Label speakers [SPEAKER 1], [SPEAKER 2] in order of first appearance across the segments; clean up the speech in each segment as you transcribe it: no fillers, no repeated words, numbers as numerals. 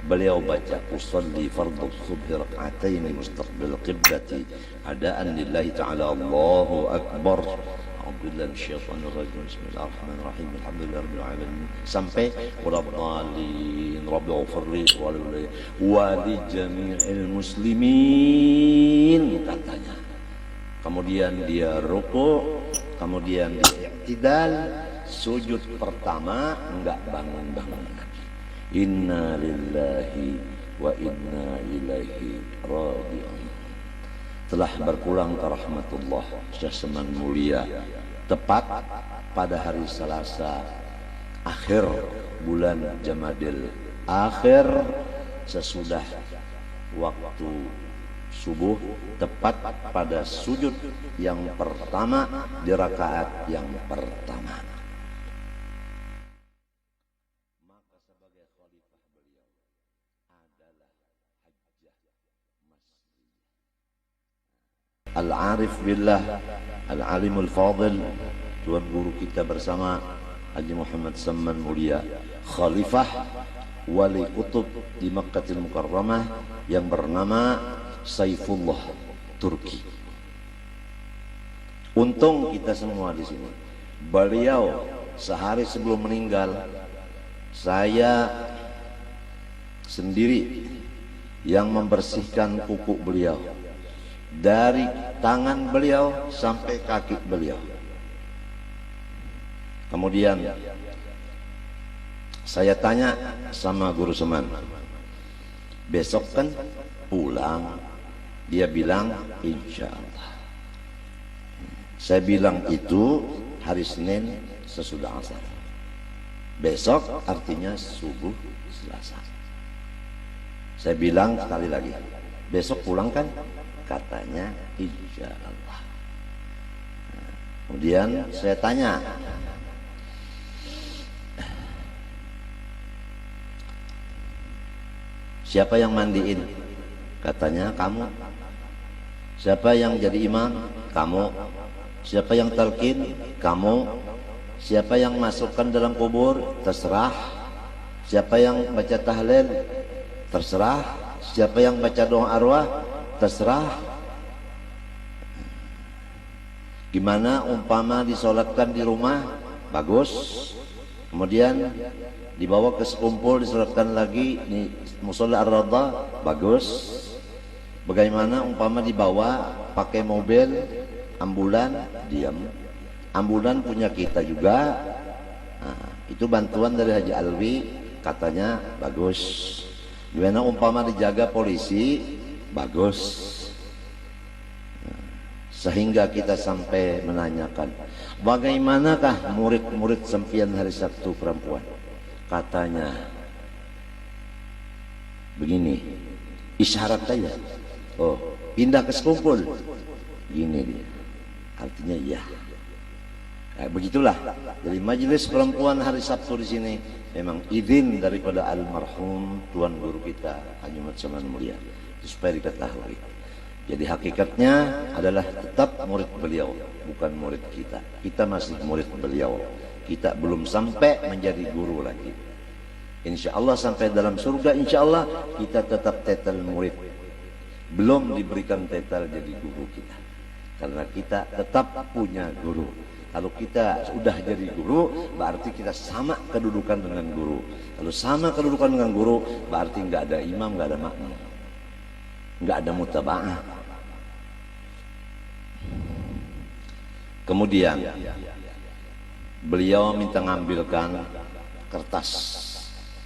[SPEAKER 1] beliau baca usolli fardhu subhi rak'ataini mustaqbil qiblati adaan lillahi ta'ala Allahu akbar. A'udzubillahi minasyaitonir rajim. Bismillahirrahmanirrahim. Alhamdulillahirabbil alamin sampai waladhdallin rabbighfirli wa li jami'il muslimin katanya. Kemudian dia ruku, kemudian dia i'tidal, sujud pertama enggak bangun-bangun lagi. Inna lillahi wa inna ilaihi raji'un. Telah berpulang ke rahmatullah Syekh Seman Mulia tepat pada hari Selasa akhir bulan Jamadil akhir, sesudah waktu subuh, tepat pada sujud yang pertama di rakaat yang pertama. Maka sebagai khalifah beliau adalah Hajjah Masriyah. Al-Arif Billah Al-Alimul Fadil, Tuan Guru kita bersama Haji Muhammad Seman Mulia, Khalifah Wali Kutub di Makkahul Mukarramah yang bernama Saifullah Turki. Untung kita semua di sini. Beliau sehari sebelum meninggal, saya sendiri yang membersihkan kuku beliau dari tangan beliau sampai kaki beliau. Kemudian saya tanya sama Guru Seman, besok kan pulang? Dia bilang insya Allah. Saya bilang itu hari Senin sesudah asar. Besok artinya subuh Selasa. Saya bilang sekali lagi, besok pulang kan? Katanya insya Allah. Kemudian saya tanya, siapa yang mandiin? Katanya kamu. Siapa yang jadi imam? Kamu. Siapa yang talqin? Kamu. Siapa yang masukkan dalam kubur? Terserah. Siapa yang baca tahlil? Terserah. Siapa yang baca doa arwah? Terserah. Gimana umpama disolatkan di rumah? Bagus. Kemudian dibawa ke sekumpul disolatkan lagi di musola ar-radha? Bagus. Bagaimana umpama dibawa pakai mobil ambulan? Diam. Ambulan punya kita juga. Nah, itu bantuan dari Haji Alwi, katanya bagus. Gimana umpama dijaga polisi? Bagus. Nah, sehingga kita sampai menanyakan, bagaimanakah murid-murid sempian hari Sabtu perempuan? Katanya begini, isyarat saja. Oh, pindah ke sekumpul. Gini dia. Artinya iya. Nah, begitulah. Jadi majelis perempuan hari Sabtu di sini memang izin daripada almarhum Tuan Guru kita Haji Muhammad Seman Mulia, supaya diketahui. Jadi hakikatnya adalah tetap murid beliau, bukan murid kita. Kita masih murid beliau. Kita belum sampai menjadi guru lagi. Insya Allah sampai dalam surga, insya Allah kita tetap tetel murid. Belum diberikan tetel jadi guru kita, karena kita tetap punya guru. Kalau kita sudah jadi guru, berarti kita sama kedudukan dengan guru. Kalau sama kedudukan dengan guru, berarti nggak ada imam, nggak ada makmum, nggak ada mutaba'ah. Kemudian beliau minta ngambilkan kertas.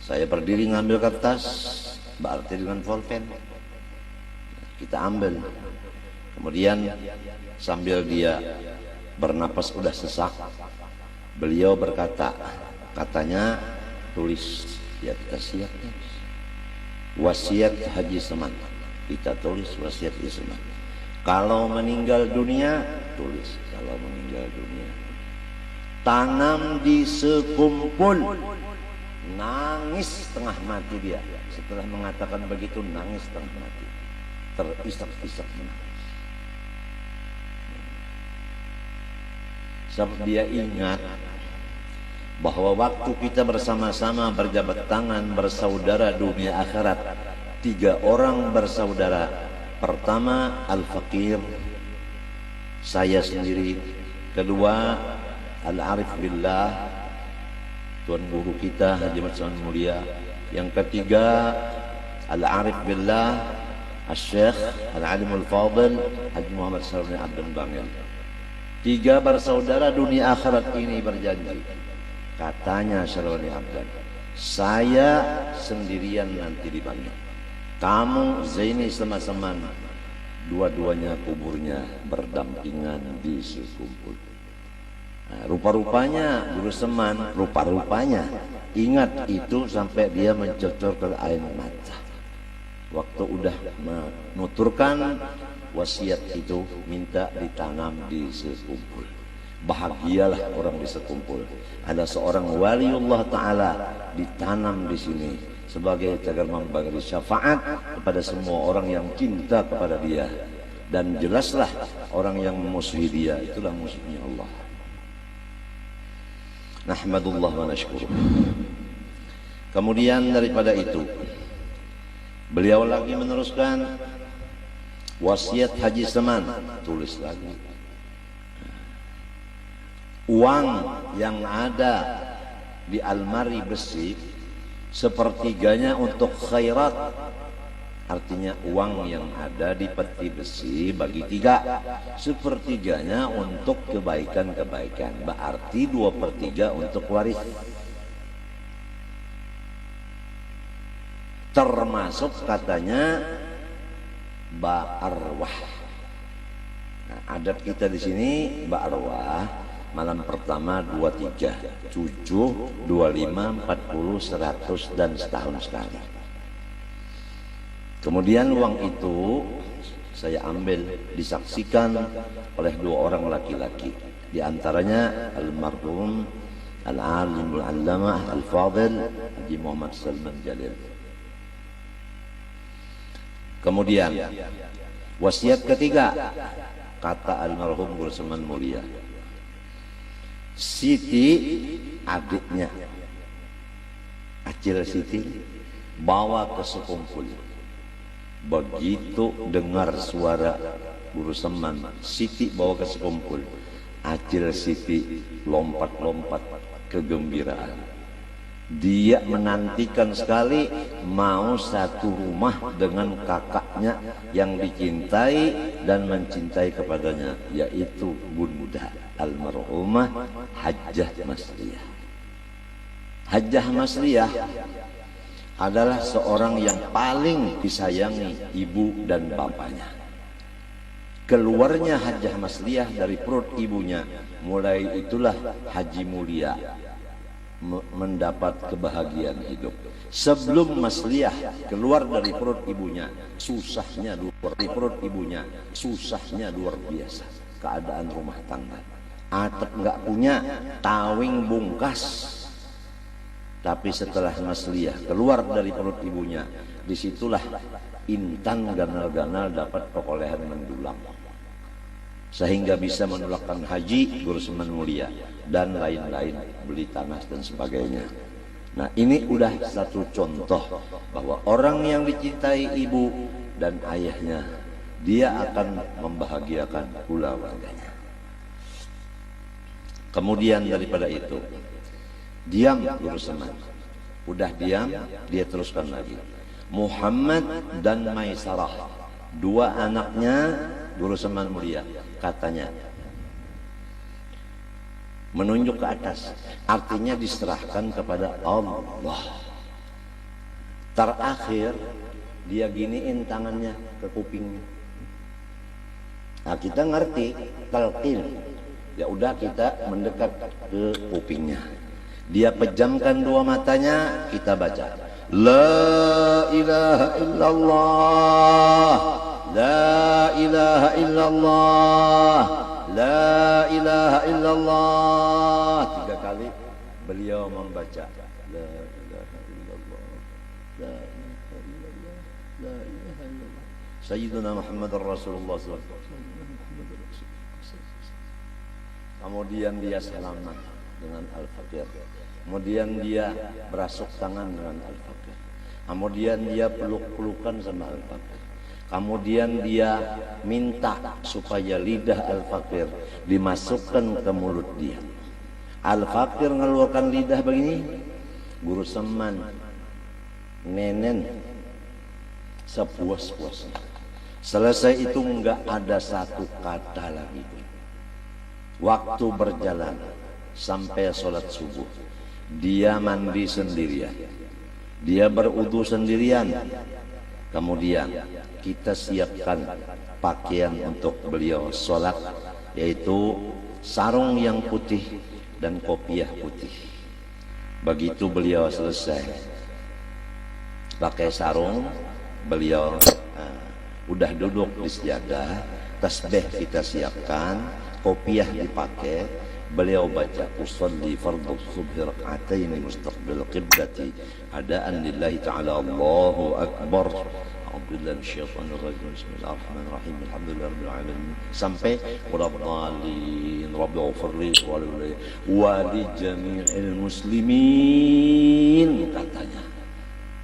[SPEAKER 1] Saya berdiri ngambil kertas, berarti dengan pulpen. Kita ambil. Kemudian sambil dia bernapas udah sesak, beliau berkata, katanya tulis. Ya kita siap, wasiat Haji Seman. Kita tulis wasiat Haji Seman. Kalau meninggal dunia, tulis. Kalau meninggal dunia, tanam di sekumpul. Nangis setengah mati dia. Setelah mengatakan begitu, nangis setengah mati, terisak-isak menangis. Sebab dia ingat bahwa waktu kita bersama-sama berjabat tangan bersaudara dunia akhirat, 3 orang bersaudara. Pertama al-faqir, saya sendiri. Kedua al-arif billah, tuan guru kita Haji Mas'ud Mulia. Yang ketiga al-arif billah al-syekh al-alim al-fadil Haji Muhammad Sarwani Abdul Bangil. 3 bersaudara dunia akhirat ini berjanji, katanya Sarwani Abdul, saya sendirian nanti di bangil, kamu Zaini Semaseman, dua-duanya kuburnya berdampingan di sekumpul. Nah, rupa-rupanya Guru Seman, rupa-rupanya ingat itu sampai dia mencocorkan air mata. Waktu udah menuturkan wasiat itu, minta ditanam di sekumpul. Bahagialah orang di sekumpul. Ada seorang waliullah ta'ala ditanam di sini sebagai agar memberi syafaat kepada semua orang yang cinta kepada dia. Dan jelaslah orang yang memusuhi dia itulah musuhnya Allah. Nahmadullah wa nashkuruh. Kemudian daripada itu, beliau lagi meneruskan wasiat Haji Seman, tulis lagi. Uang yang ada di almari besi, sepertiganya untuk khairat. Artinya uang yang ada di peti besi bagi 3, sepertiganya untuk kebaikan-kebaikan. Berarti 2/3 untuk waris. Termasuk katanya ba'arwah. Nah, adat kita di sini ba'arwah malam pertama 23, 7, 25, 40, 100 dan setahun sekali. Kemudian uang itu saya ambil, disaksikan oleh 2 orang laki-laki, di antaranya almarhum al-alimul allamah al-fadil Haji Muhammad Salman Jalil. Kemudian wasiat ketiga, kata almarhum Guru Seman Mulia, Siti, adiknya Acil Siti, bawa ke sekumpul. Begitu dengar suara Guru Seman, Siti bawa ke sekumpul, Acil Siti lompat-lompat kegembiraan. Dia menantikan sekali mau satu rumah dengan kakaknya yang dicintai dan mencintai kepadanya, yaitu Bunda almarhumah Hajjah Masliyah. Hajjah Masliyah adalah seorang yang paling disayangi ibu dan bapaknya. Keluarnya Hajjah Masliyah dari perut ibunya, mulai itulah Haji Mulia mendapat kebahagiaan hidup. Sebelum Masliyah keluar dari perut ibunya, susahnya luar biasa. Keadaan rumah tangga, atap nggak punya, tawing bungkas. Tapi setelah Masliyah keluar dari perut ibunya, disitulah intan ganal-ganal dapat perolehan mendulang, sehingga bisa menolakkan haji Guru Seman Mulia dan lain-lain, beli tanah dan sebagainya. Nah, ini udah satu contoh bahwa orang yang dicintai ibu dan ayahnya, dia akan membahagiakan pula warganya. Kemudian daripada itu, diam Guru Seman. Udah diam, dia teruskan lagi. Muhammad dan Maisarah, 2 anaknya Guru Seman Mulia, katanya menunjuk ke atas, artinya diserahkan kepada Allah. Terakhir dia giniin tangannya ke kupingnya. Nah, kita ngerti talqin, ya udah kita mendekat ke kupingnya. Dia pejamkan 2 matanya, kita baca La ilaha illallah, La ilaha illallah, La ilaha illallah. 3 kali beliau membaca La ilaha illallah, La ilaha illallah, La ilaha illallah. Sayyiduna Muhammad Rasulullah SAW. Kemudian dia selamat dengan Al-Faqir. Kemudian dia berasuk tangan dengan Al-Faqir. Kemudian dia peluk-pelukan sama Al-Faqir. Kemudian dia minta supaya lidah Al-Faqir dimasukkan ke mulut dia. Al-Faqir ngeluarkan lidah begini, guru seman, nenen, sepuas-puasnya. Selesai itu enggak ada satu kata lagi. Waktu berjalan sampai sholat subuh, dia mandi sendirian, dia berwudu sendirian. Kemudian kita siapkan pakaian untuk beliau sholat, yaitu sarung yang putih dan kopiah putih. Begitu beliau selesai pakai sarung, beliau udah duduk di sejadah, tasbih kita siapkan, kopiah dipakai, beliau baca usolli fardhu subhi rak'atain mustaqbil qiblati adaan lillahi ta'ala Allahu akbar. A'udzubillahi minasyaitonir rajim. Bismillahirrahmanirrahim. Alhamdulillahirabbil alamin. Sampai waladdallin rabbighfirli wa li jami'il muslimin katanya.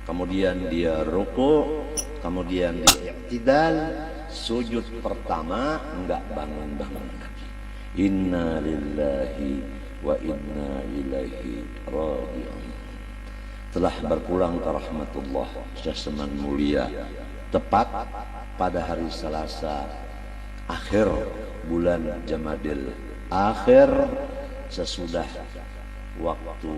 [SPEAKER 1] Kemudian dia ruku, kemudian dia i'tidal, sujud pertama enggak bangun-bangun lagi. Inna lillahi wa inna ilaihi raji'un. Telah berpulang ke rahmatullah Syekh Seman mulia tepat pada hari Selasa akhir bulan Jamadil akhir, sesudah waktu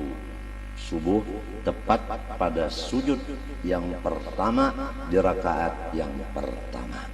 [SPEAKER 1] subuh, tepat pada sujud yang pertama di rakaat yang pertama.